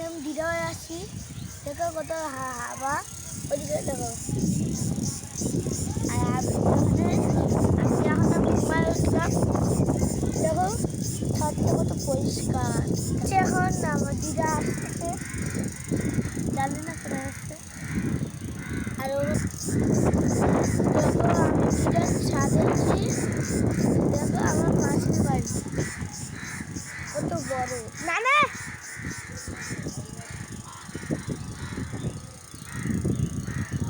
আমি দিদা হয়ে আসছি। দেখো কত হাওয়া, ওদিকে দেখো। আর আমি এখন ঘুমায় উঠলাম। দেখো ছাদটা কত পরিষ্কার। এখন আমার দিদা আসতেছে, জানি না কোথায় আসছে। আর দেখো আমি দিদার ছাদে আছি। দেখো আমার মাসির বাড়ি কত বড়। না না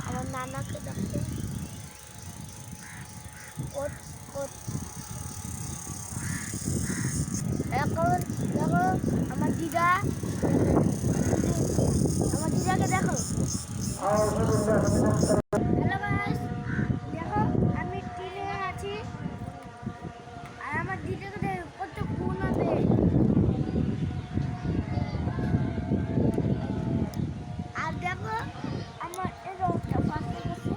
আমার নানাকে দেখো এখন দেখো আমার দিদা, আমার দিদাকে দেখো। হ্যালো গাইস, দেখো আমি টিনে আছি আর আমার দিদাকে দেখো কত গুণ হবে। আর দেখো আমার এই রোডটা পাশে গেছে,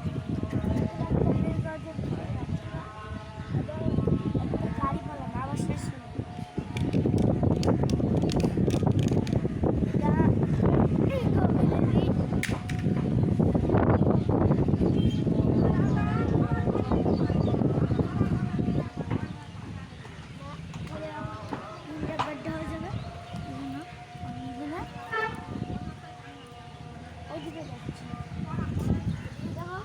গাড়ি পালাম আবার শেষ হলো। ওইদিকে যাচ্ছি দেখো।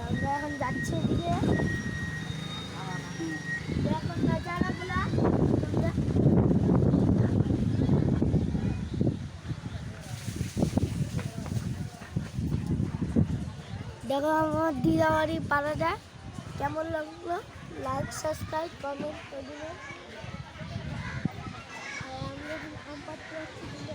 আমরা এখন যাচ্ছি এদিকে। দেখো নজারাগুলা তোমরা। দেখো আমার দিদাবাড়ি পাড়াটা কেমন লাগলো, লাইক সাবস্ক্রাইব কমেন্ট করে দিবেন। আর আমি যখন আম পাড়তে যাচ্ছি দিলে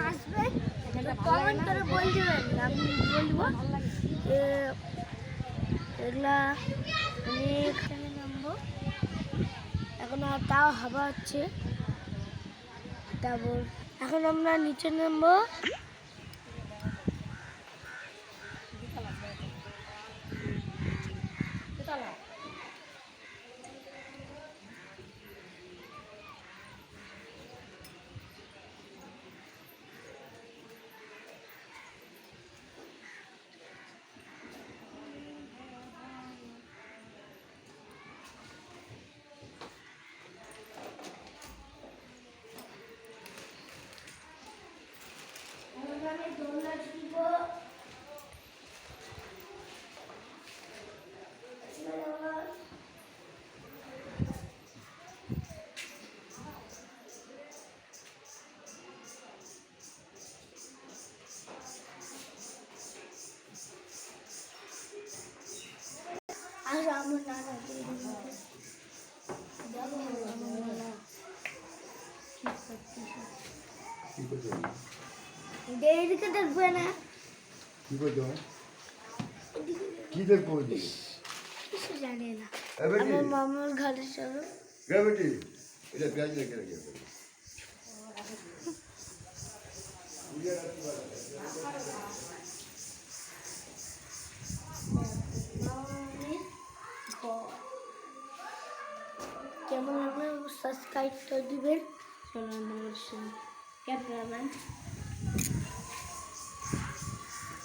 আসবে কমেন্ট করে বল দিবেন, আমি বলবো এগুলা আমি এখানে নামবো। এখন আর তাও হাওয়া হচ্ছে, তারপর এখন আমরা নিচে নামবো। আমি দোলনা দিব। আর আমার নানা এদিকে দেখবে না কি করছো? কি দেখবো? কিছু জানে না। আমার মামার ঘরে চলো। বেটি এটা পেঁয়াজ রেখে রেখে কেমন লাগলো সাবস্ক্রাইব করে দিবেন। ক্যামেরাম্যান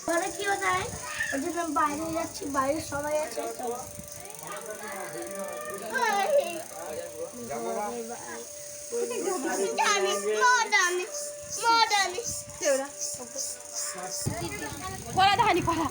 ঘরে কেউ নাই, ওই জন্য বাইরে যাচ্ছি, বাইরে সবাই আছে। চলো করা